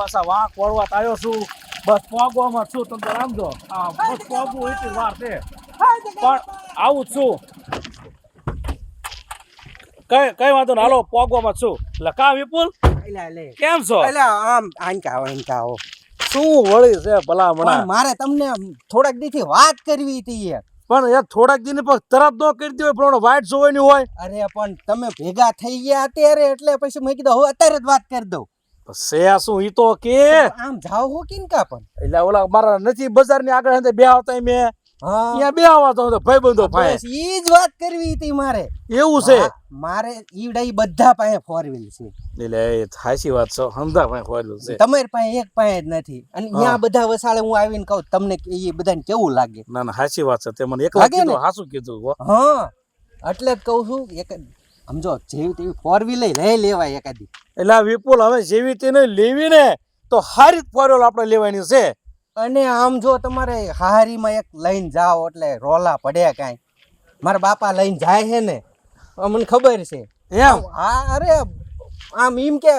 બસ આ વાંક વળવા આવ્યો છું. બસ પોગવામાં છું. તમે સમજો બસ પોગવું એટલી વાર છે પણ આવું જ છું. કઈ વાંધો ને હાલો પોગવામાં છું. એટલે કા વિપુલ કેમ છો? શું વળી છે ભલા મણા? મારે તમને થોડાક દીથી વાત કરવી હતી. પણ યાર થોડાક દિન પર તરત ન કરી દે પણ વાઇટ જોવાની હોય. અરે પણ તમે ભેગા થઈ ગયા અત્યારે એટલે પછી મેં કીધું હવે અત્યારે જ વાત કરી દઉં. સે શું ઈ તો કે આમ જાવ હો કિન કા પણ એટલે ઓલા મારા નથી બજાર ની આગળ બે આવતા મેં અહીંયા બે આવવા તો ભાઈબંધો ભાઈ ઈ જ વાત કરવી હતી મારે. એવું છે મારે ઈવડાઈ બધા પાસે ફોર વ્હીલ છે. એટલે એ સાચી વાત છે. હમદા પાસે ફોર વ્હીલ છે તમારી પાસે એક પાસે જ નથી અને અહીંયા બધા વસાળે હું આવીને કહું તમને એ બધાને કેવું લાગે? ના ના સાચી વાત છે. તે મને એકલા કીધું હાસું કીધું. હા એટલે જ કહું છું એક સમજો જેવી તેવી ફોર વ્હીલ લઈ લેવાય એકાદી. એટલે વિપુલ હવે જેવી તેને લેવી ને તો હારી ફોર વ્હીલ આપણે લેવાની છે. અને આમ જો તમારે હારીમાં એક લઈને જાઓ એટલે રોલા પડે કાંઈ. મારા બાપા લઈને જાય છે ને મને ખબર છે એમ. હા અરે આમ એમ કે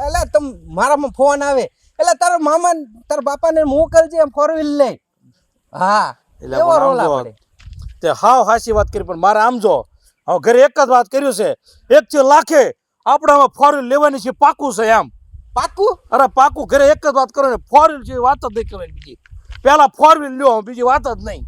એટલે તમ મારામાં ફોન આવે એટલે તારા મામા તારા બાપાને મોકલજે એમ ફોર વ્હીલ લઈ. હા એવો રોલા પડે. તે હાવ હાચી વાત કરી પણ મારે આમ જો હવે ઘરે એક જ વાત કર્યું છે. એક થી લાખે આપણે હવે ફોર વ્હીલ લેવાની છે. પાકું છે એમ. પાકું? અરે પાકું. ઘરે એક જ વાત કરો ને ફોર વ્હીલ છે વાત જ નહીં કરવાની બીજી. પેલા ફોર વ્હીલ લ્યો બીજી વાત જ નહીં.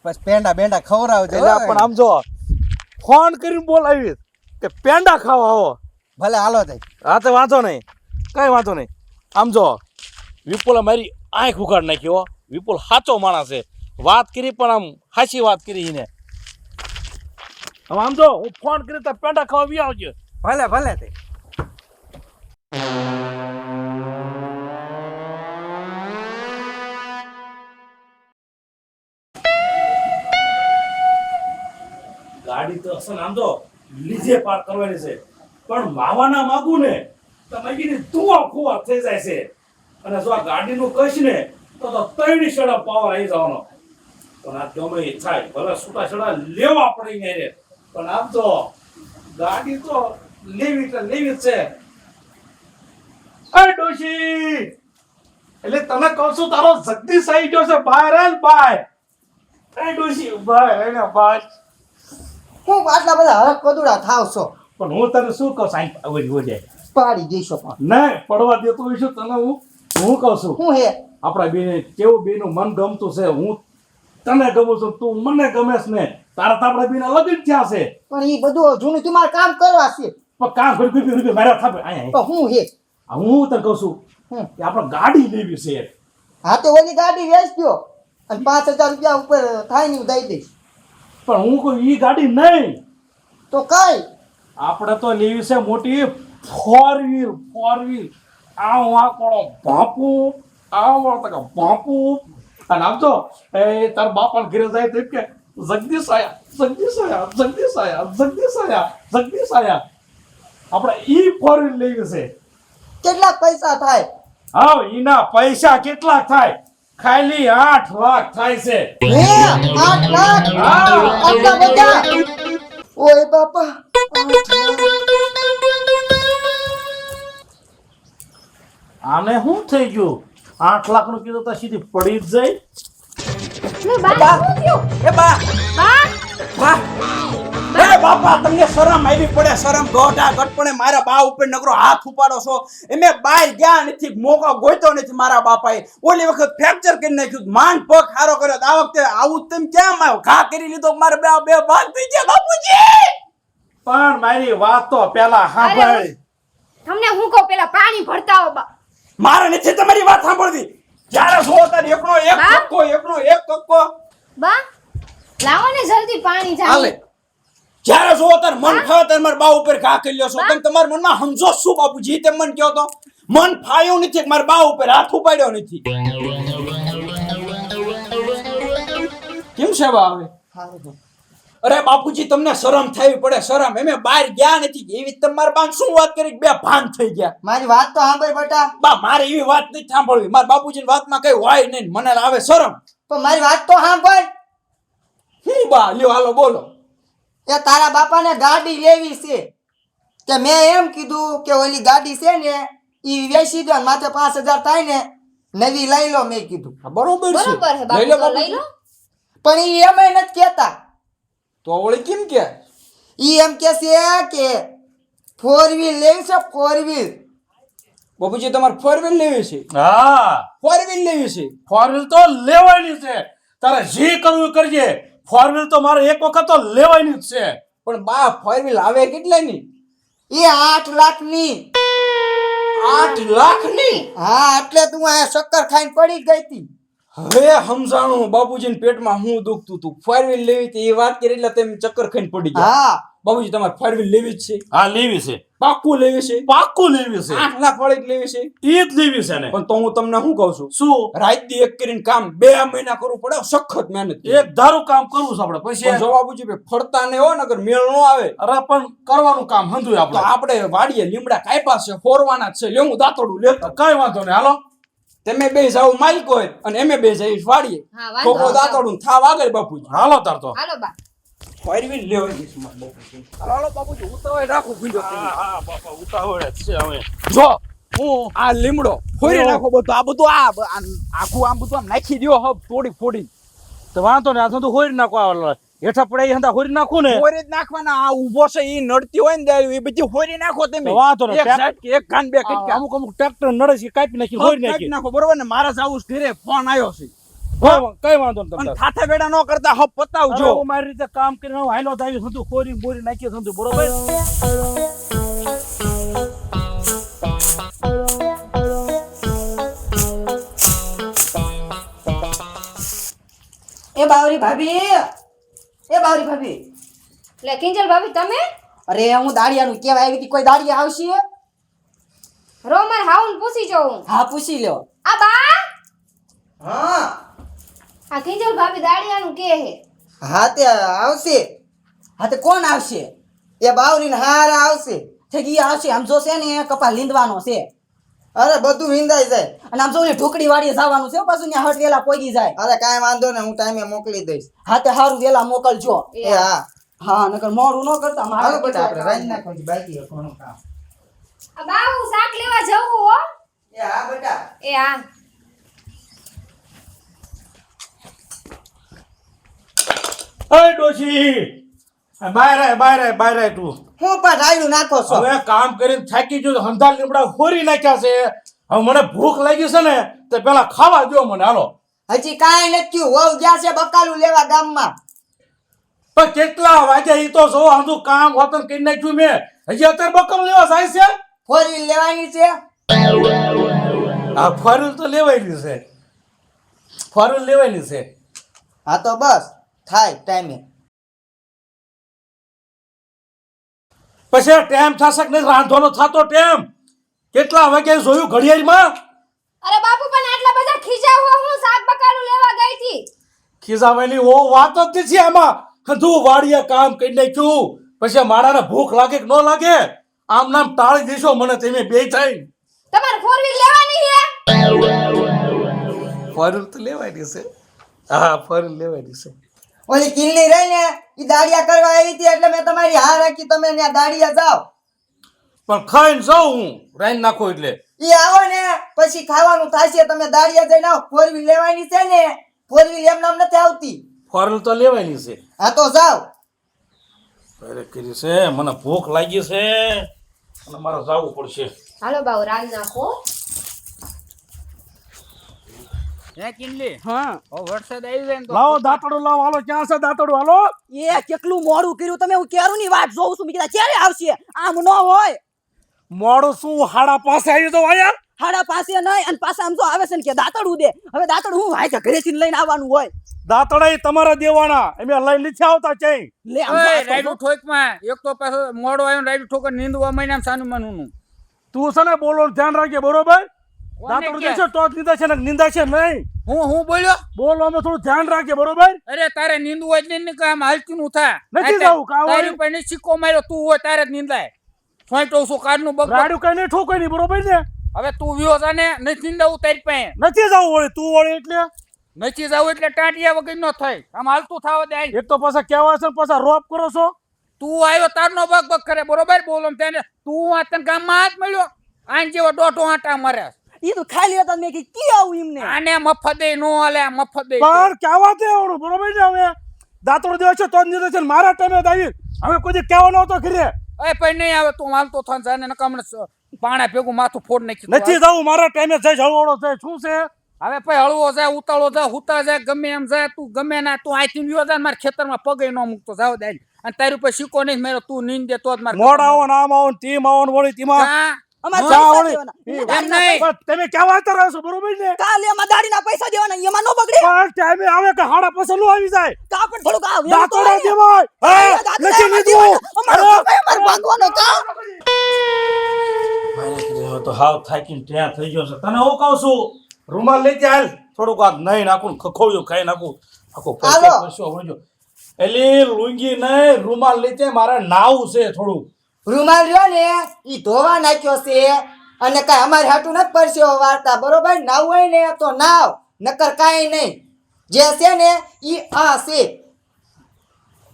બસ પેંડા બેંડા ખવડાવજો. એટલે પણ આમ જો ફોન કરીને બોલાવી કે પેંડા ખાવા આવો. ભલે હાલો તઈ. હા તો વાંધો નહીં કઈ વાંધો નહીં. આમ જો વિપુલે મારી આંખ ઉઘાડ નાખ્યો. વિપુલ સાચો માણસ છે. વાત કરી પણ આમ સાચી વાત કરી એને. હવે આમ જો હું ફોન કરી તો પેંડા ખાવા બી આવજો. ભલે ભલે તઈ. ગાડી તો અસલ આમ તો લીધે પાર્ક કરવાની છે પણ માવાના માગું ને તો મગીની તુવા ફુવા થઈ જાય છે. અને જો આ ગાડીનું કહીશ ને તો ત્રણની સડા પાવર આવી જવાનો. પણ આ ગમે એ થાય ભલે છૂટા છડા લેવા પડી ને રે પણ આમ તો ગાડી તો લેવી એટલે લેવી જ છે. અરે ડોશી એટલે તને કહું છું તારો જગદીશ આવી ગયો છે બહાર ને બહાર. અરે ડોશી બહાર ને બહાર. હું આટલા બધા હરક કદુડા થાવ છો પણ હું તને શું કહું સાહેબ આવડી હો જાય પાડી દઈશો પણ નહીં પડવા દેતો હોય છું તને હું કહું છું હું હે આપણા બેને કેવું બેનું મન ગમતું છે. હું તને ગમું છું તું મને ગમેશ ને તારા તો આપણા બેના લગ્ન થયા છે પણ એ બધું જૂનું તમારે કામ કરવા છે પણ કામ કરી રૂપિયા મારા થાપે અહીંયા પણ હું હે હું તને કહું છું કે આપણે ગાડી લેવી છે. હા તો ઓલી ગાડી વેચજો અને 5000 રૂપિયા ઉપર થાય ને દઈ દઈશ. પણ હું કોઈ ઈ ગાડી નહીં તો કઈ આપણે તો લેવી છે મોટી ફોર વ્હીલ. આ વાંકોળો ભાપુ આ વાળો ભાપુ. અને આમ તો એ તાર બાપા ઘરે જાય તો કે જગદીશ આયા. આપણે ઈ ફોર વ્હીલ લેવી છે. કેટલા પૈસા થાય? હા ઈના પૈસા કેટલા થાય? ખાલી 8 લાખ થાય છે. હે 8 લાખ? આટલા બધા? ઓય બાપા આને શું થઈ ગયું? 8 લાખ નું કીધું તો સીધી પડી જ જાય. બાપા તમને શરમ આવી પડે? શરમ ગોઢા ગટપણે મારા બા ઉપર નકરો હાથ ઉપાડો છો. એમે બહાર ગયા નથી, મોકો ગોઈતો નથી મારા બાપાએ. ઓલી વખત ફ્રેક્ચર કરી નાખ્યું, માંડ પગ હારો કર્યો. આ વખતે આવું તેમ કેમ આવ્યો? ઘા કરી લીધો મારે બે ભાગ થઈ ગયા બાપુજી. પણ મારી વાત તો પેલા સાંભળ. તમને હું કહું પેલા પાણી ભરતા હો બા. મારે નથી તમારી વાત સાંભળવી. જ્યારે જો તાર એકનો એક કક્કો બા લાવો ને જલ્દી પાણી જાય. હાલે. જ્યારે જો તાર મન ફાવે તાર મારા બા ઉપર ઘા કરી લ્યો છો. તમે તમારા મનમાં સમજો શું બાપુજી? તેમ મન કહો તો મન ફાયું નથી, મારા બા ઉપર હાથ ઉપાડ્યો નથી. કેમ છે બા હવે? અરે બાપુજી તમને શરમ થવી પડે, શરમ. એમે બહાર ગયા નથી એવી તમારા બા શું વાત કરી? બે ભાન થઈ ગયા. મારી વાત તો સાંભળ બેટા. બા મારે એવી વાત નથી સાંભળવી. મારા બાપુજીની વાતમાં કઈ હોય નહીં, મને આવે શરમ. પણ મારી વાત તો સાંભળ. હું બા લ્યો હાલો બોલો. એ તારા બાપાને ગાડી લેવી છે કે મેં એમ કીધું કે ઓલી ગાડી છે ને ઈ વેચી દો ને માથે 5000 થાય ને નવી લઈ લો મેં કીધું. હા, બરોબર છે બરોબર હે લઈ લો બાપુ તો લઈ બાપુજી. લો. પણ ઈ એમ નથી કહેતા. તો વળી કેમ કે ઈ એમ કે છે કે 4 વ્હીલ લેવી છે 4 વ્હીલ. બાપુજી તમારે 4 વ્હીલ લેવી છે? હા 4 વ્હીલ લેવી છે? ફોર વ્હીલ તો લેવાની છે. તારે જે કરવું એ કરજે. ફોર વ્હીલ તો મારે એક વખત તો લેવાની જ છે. પણ બા 4 વ્હીલ આવે કેટલાની? એ 8 લાખની. 8 લાખની? હા એટલે તું આ શક્કર ખાઈને પડી ગઈ તી. હવે સમજાણું બાપુજીને પેટમાં હું દુખતું હતું. 4 વ્હીલ લેવી હતી એ વાત કરી એટલે તમે ચક્કર ખાઈને પડી ગયા. હા બાપુજી તમારે 4 વ્હીલ લેવી જ છે? હા લેવી છે. પાક્કું લેવી છે? પાક્કું લેવી છે. 8 લાખ વાળી જ લેવી છે? ઈ જ લેવી છે ને. પણ તો હું તમને શું કહું છું, શું રાત દી એક કરીને કામ 2 મહિના કરવું પડે, સખત મહેનત. એક ધારું કામ કરવું છે આપણે પછી. પણ જો બાપુજી ભાઈ ફરતા ને હો નગર મેળ ન આવે અરે પણ કરવાનું કામ હંધુય તો આપણે. આપણે વાડીએ લીમડા કાપ્યા છે, ફોરવાના જ છે, લેવું દાંતડું લેતો. કઈ વાંધો નહીં હાલો. તમે બે જાવ માલિક હોય અને અમે બે જઈશ વાડીએ. હા વાંધો છોકરો નહીં. દાંતડું થાવ આગળ બાપુજી. હાલો તાર તો. હાલો બા. ફરવી લેવાય ગઈશ મારા બાપુજી. હાલો બાપુજી ઉતાવળ રાખો ભીંડો. હા બાપા ઉતાવળ જ છે હવે. જો હું આ લીમડો ફોડી નાખો બધું, આ બધું આખું આમ બધું આમ નાખી દ્યો હબ તોડી ફોડી. તો વાંધો ને આ તો હોરી નાખો. આ હેઠા પડે એ હંધા હોરી નાખું ને. ફોરી જ નાખવાના. આ ઊભો છે ઈ નડતી હોય ને દારૂ એ બધી ફોરી નાખો તમે. તો વાંધો ને. એક ઝાટકી, એક કાન, બે કટકા. અમુક અમુક ટ્રેક્ટર નડે છે કાપી નાખી હોરી કાપી નાખી. નાખો બરોબર ને. મારા જાવું છે ઘરે, ફોન આવ્યો છે. કઈ વાંધો નહીં અને તમને. થાથા બેડા ન કરતા હબ પતાવજો. હું મારી રીતે કામ કરીને હું હાલો જ આવી હતું હોરી બોરી નાખી હતું બરોબર. એ બાવરી ભાભી, એ બાવરી ભાભી, લે કિંજલ ભાભી તમે અરે હું દાડિયાનું કેવા આવી હતી, કોઈ દાડિયા આવશે? રો માર હાઉન પૂછી જોઉં. હા પૂછી લ્યો. આ બા હા આ કિંજલ ભાભી દાડિયાનું કે હે. હા તે આવશે. હા તે કોણ આવશે? એ બાવરીને હારા આવશે. ઠેકી આવશે. આમ જો છે ને કપા લીંદવાનો છે. અરે બધું વિંદાઈ જાય. અને આમ જો ઓલી ઢોકળી વાડીએ જવાનું છે પાછું, ત્યાં હટ વેલા પહોંચી જાય. અરે કાંઈ વાંધો ને, હું ટાઈમે મોકલી દઈશ. હા તે હારું વેલા મોકલજો. એ હા હા નકર મોડું ન કરતા. મારે બેટા આપણે રાઈ નાખો બાકી છે ઘણું કામ. આ બા હું શાક લેવા જવું હો. એ હા બેટા. એ હા. અય ડોશી બહાર આય તું. હું પણ રાયડું નાખો છો. હવે કામ કરીને થાકી ગયો હંધા લીમડા હોરી નાખ્યા છે. હવે મને ભૂખ લાગી છે ને તો પેલા ખાવા દો મને હાલો. હજી કાંઈ નથી થયું. વહુ ગયા છે બકાલું લેવા ગામમાં. પણ કેટલા વાગ્યા ઈ તો જો આંધું કામ વતન કરી નાખ્યું મેં. હજી અત્યારે બકરું લેવા જાય છે. 4 વ્હીલ લેવાની છે. આ ફોરવ્હીલ તો લેવાયેલી છે. ફોરવ્હીલ લેવાની છે. હા તો બસ થાય ટાઈમે. પછી ટાઈમ થશે કે નહીં રાંધવાનો થતો ટાઈમ? કેટલા વાગ્યા જોયું ઘડિયાળમાં? અરે બાપુ પણ આટલા બધા ખીજાવ હો. હું શાક બકાલું લેવા ગઈ હતી. ખીજાવાની ઓ વાત જ નથી આમાં. કધું વાડીએ કામ કરી નાખ્યું પછી મારાને ભૂખ લાગે કે ન લાગે? આમ નામ ટાળી દેશો મને તમે બે થઈ. તમારે 4 વ્હીલ લેવાની હે? ફોરવ્હીલ તો લેવાની છે. હા ફોરવ્હીલ લેવાની છે. ઓલી કિલ્લી રહી ને ઈ દાડિયા કરવા આવી હતી એટલે મેં તમારી હા રાખી. તમે ત્યાં દાડિયા જાઓ. પણ ખાઈને જાઉં હું રાઈન નાખો એટલે. ઈ આવો ને પછી ખાવાનું થશે. તમે દાડિયા જઈને આવો. 4 વ્હીલ લેવાની છે ને. 4 વ્હીલ એમ નામ નથી આવતી. ફોરવ્હીલ તો લેવાની છે. હા તો જાઓ. અરે કરી છે મને ભૂખ લાગી છે અને મારે જવું પડશે. હાલો બાઉ રાંધ નાખો. હે કિનલી હા ઓ વરસાદ આવી જાય ને તો લાવો દાંતડું લાવો. હાલો ક્યાં છે દાંતડું? હાલો. એ કેટલું મોડું કર્યું તમે. હું ક્યારું ની વાત જોઉં છું. મેં કીધા ક્યારે આવશે? આમ ન હોય. મોડું શું હાડા પાસે આવી તો આયા. હાડા પાસે નહીં અને પાછા આમ તો આવે છે ને કે દાંતડું દે. હવે દાંતડું હું વાય કે ઘરેથી લઈને આવવાનું હોય. દાંતડા ઈ તમારા દેવાના. અમે લઈ નથી આવતા ચઈ. લે આમ ઓય વાત તો રાઈડું ઠોકમાં એક તો પાછો મોડો આવ્યો ને રાઈડું ઠોકર નીંદવા મહિનામાં સાનું માનું તું છે ને બોલો ધ્યાન રાખજે બરોબર. દાંતડું કે? દેશે તો જ નિંદા છે ને નિંદા છે નહીં. હું બોલ્યો બોલો અમે થોડું ધ્યાન રાખજે બરોબર. અરે તારે નીંદવું હોય એટલે ને કામ હાલતું નું થા નથી જાવું, કાં હોય? તારી પર સિક્કો માર્યો તું હોય તારે જ નીંદાય. સોંટો છું કારનું બગ રાડું કઈ નહીં ઠોકાય નહીં બરોબર ને. હવે તું વ્યો જાને નથી નીંદાવું તારી પાસે નથી જવું વળી તું વળી એટલે. નથી જાવું એટલે ટાંટિયા વગર ન થાય. આમ હાલતું થાવ દે એક તો પાછા કહેવા છે ને પાછા રોપ કરો છો. તું આવ્યો તારનો બગ બગ કરે બરોબર બોલો તેને તું આ તને ગામમાં હાથ મળ્યો આન જેવો દોઢો આટા મરે ઈ તો ખાલી હતા મેં કીધું કી આવું એમને આને મફતે નો હાલે મફતે પણ કહેવા દે આવડું બરોબર ને હવે દાંતડો દેવ છે તો જ નીકળે છે ને મારા ટાઈમે જ આવી હવે કોઈ દી કહેવાનો હતો ઘરે એ પછી નહીં આવે તું હાલતો થન જાને નકમને પાણા ભેગું માથું ફોડ નાખી નથી જવું મારા ટાઈમે જઈ હળવળો જાય શું છે હવે પછી હળવો જાય ઉતાળો જાય હુતા જાય ગમે એમ જાય તું ગમે ના તું આઈથી વ્યો જાય મારા ખેતરમાં પગે ન મૂકતો જાવ દે અને તારી ઉપર શીખો નહીં મેરો તું નીંદ દે તો જ મારે મોડ આવો ને આમ આવો ને ટીમ આવો ને વળી ટીમાં અમારે જા પૈસા વળી. દેવાના. એમ નહીં. પણ તમે કેવા આવતા રહો છો બરોબર ને કાલે અમારે દાડીના પૈસા દેવાના એમાં નો બગડે પણ ટાઈમે આવે કે હાડા પાસે નો આવી જાય કા પણ થોડુંક આ વેલું તો દાંતડો હોય ને. દેવાય હે દાંતડા નથી એમાં લીધું દેવાના. અમારો સમય અમારે ભાંગવાનો કા તો હાવ થાકીને ત્યાં થઈ ગયો છે તને હું કહું છું રૂમાલ લઈ ચાલ થોડુંક આ નહીં નાખું ખખોયું ખાઈ નાખું આખો હાલો. પૈસો વળજો એલી લુંગી નહીં રૂમાલ લઈ તે મારે નાવું છે થોડું રૂમાલ રહ્યો ને ઈ ધોવા નાખ્યો છે અને કાંઈ અમારે હાટું નથી પરસ્યો વાર્તા બરોબર નાવ હોય ને તો નાવ નકર કાંઈ નહીં જે છે ને ઈ આ છે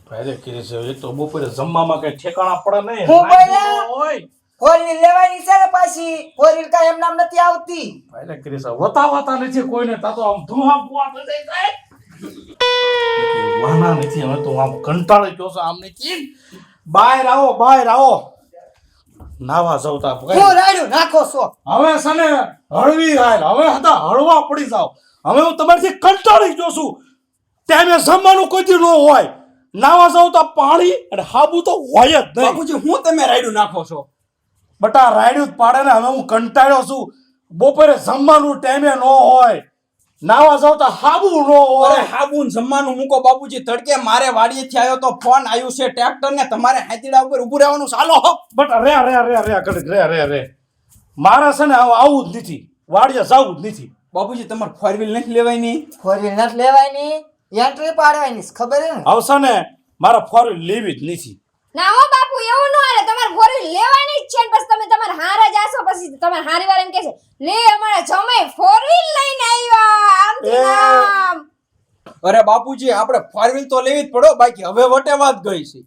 ભાઈ કીધે છે એક તો બપોરે જમવામાં કઈ ઠેકાણા પડે નહીં હું નાઈ બોલ્યા? દીધો હોય ફોર વ્હીલ લેવાની છે ને પાછી ફોર વ્હીલ કાંઈ એમ નામ નથી આવતી ભાઈ કીધે છે વતા નથી કોઈને તા તો આમ ધુઆ બુઆ થઈ જાય વાના નથી હવે તો આમ કંટાળી ગયો છે આમ નથી બહાર આવો નાવા જવતા હું રાડ્યું નાખો છો હવે સને હળવી હાલ હવે હતા હળવા પડી જાવ હવે હું તમારીથી કંટાળી ગયો છું ટાઈમે જમવાનું કોઈ દી ન હોય નાવા જાવ તો પાણી અને હાબુ તો હોય જ નહીં બાપુજી હું તમે રાયડું નાખો છો બટા રાયડું જ પાડે ને હવે હું કંટાળ્યો છું બપોરે જમવાનું ટાઈમે ન હોય નાવા જાવ તો હાબુ ન અરે હોય હાબુન જમવાનું મૂકો બાપુજી તડકે મારે વાડીએથી આવ્યો તો ફોન આવ્યું છે ટ્રેક્ટર ને તમારે હાથીડા ઉપર ઊભું રહેવાનું ચાલો બટ રે ઘડીક રે મારા છે ને હવે આવું જ નથી વાડીએ જવું જ નથી બાપુજી તમારે ફોર વ્હીલ નથી લેવાય નહીં ફોર વ્હીલ નથી લેવાની એન્ટ્રી પાડવાની છે, ખબર હે ને આવશે ને મારા ફોર લેવી જ નથી ના હો બાપુ એવું ન હાલે તમારે ફોર વ્હીલ લેવાની જ છે ને પછી તમે તમારે હારા જાશો પછી તમારે હારી વાર એમ કહેશે લે અમારા જમાઈ ફોર વ્હીલ લઈને આવ્યા આમથી એ. આમ અરે બાપુજી આપણે ફોર વ્હીલ તો લેવી જ પડો બાકી હવે વટે વાત ગઈ છે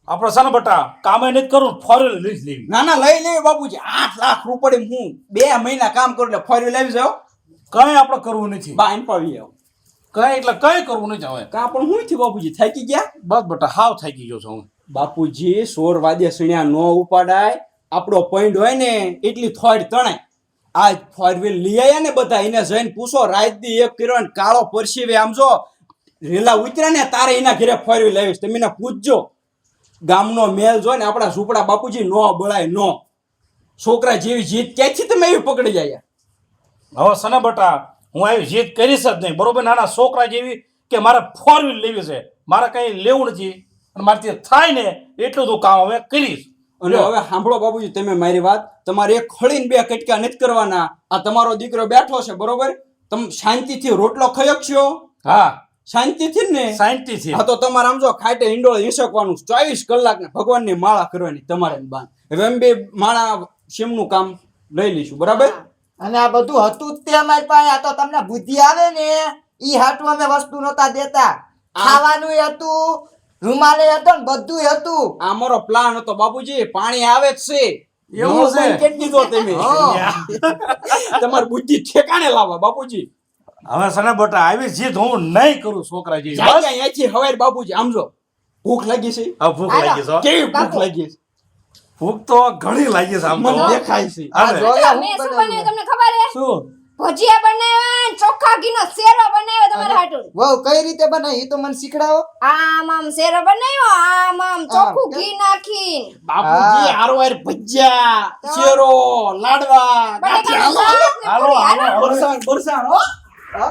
આપણે છે ને બટા કામે નથી કરવું ફોર વ્હીલ લઈ જ લેવી ના ના લઈ લેવી બાપુજી 8 લાખ રૂપિયા હું 2 મહિના કામ કરું એટલે ફોર વ્હીલ આવી જાવ કઈ આપણે કરવું નથી બાઈન પાવી આવ કઈ એટલે કઈ કરવું નથી હવે કા પણ હું થી બાપુજી થાકી ગયા બસ બટા હાવ થાકી ગયો છું હું બાપુજી 16 વાદે સણ્યા નો ઉપાડાય આપણો પોઈન્ટ હોય ને એટલી થોડ તણાય આજ ફોર વ્હીલ લઈ આયા ને બધા એને જઈને પૂછો રાત દી એક કર્યો ને કાળો પરસીવે આમ જો રેલા ઉતર્યા ને તારે એના ઘરે ફોર વ્હીલ આવીશ તમે એને પૂછજો ગામનો મેલ જો ને આપણા ઝૂંપડા બાપુજી નો બળાય નો છોકરા જેવી જીત ક્યાંથી તમે એવી પકડી જાય હવે સને બટા હું આવી જીત કરીશ જ નહીં બરોબર નાના છોકરા જેવી કે મારે ફોર વ્હીલ લેવી છે મારે કઈ લેવું નથી અને મારાથી થાય ને એટલું તો કામ હવે કરીશ અને હવે સાંભળો બાપુજી તમે મારી વાત તમારે એક ખડીને 2 કટકા નથી કરવાના આ તમારો દીકરો બેઠો છે બરોબર તમે શાંતિથી રોટલો ખાઈ શકશો હા શાંતિથી ને શાંતિથી હા તો તમારે આમ જો ખાટે ઈંડોળ હિસકવાનું 24 કલાક ને ભગવાનની માળા કરવાની તમારે બાન હવે એમ બે માણા શેમનું કામ લઈ લઈશું બરાબર અને આ બધું હતું જ તે અમારી પાસે આ તો તમને બુદ્ધિ આવે ને ઈ હાટું અમે વસ્તુ નતા દેતા ખાવાનું હતું રૂમાલે હતો ને બધું હતું આ અમારો પ્લાન હતો બાપુજી પાણી આવે જ છે એવું છે? બંધ કરી દીધો તમે તમારી બુદ્ધિ ઠેકાણે લાવવા બાપુજી હવે સને બટા આવી જીત હું નહીં કરું છોકરા જેવી જાય બસ જાય અહીંયાથી હવારે બાપુજી આમ જો ભૂખ લાગી છે હવે ભૂખ લાગી છે હો. કેવી ભૂખ લાગી છે ભૂખ તો ઘણી લાગી છે આમ તો મને દેખાય છે આ હાલે. જોયા મેં હું શું બનાવ્યું. બનાવ્યું તમને ખબર હે શું ભજીયા બનાવ્યા ને ચોખ્ખા ઘીનો શેરો બનાવ્યો તમારા હાટુ વહુ કઈ રીતે બનાવી ઈ તો મને શીખડાવો આમ આમ શેરો બનાવ્યો આમ ચોખ્ખું ઘી નાખીને બાપુજી હારવાર ભજીયા શેરો લાડવા બટાકાનું ગાંઠિયા શાક ને હાલો, પૂરી, હાલો, હાલો. બરસાણ બરસાણ હો હા?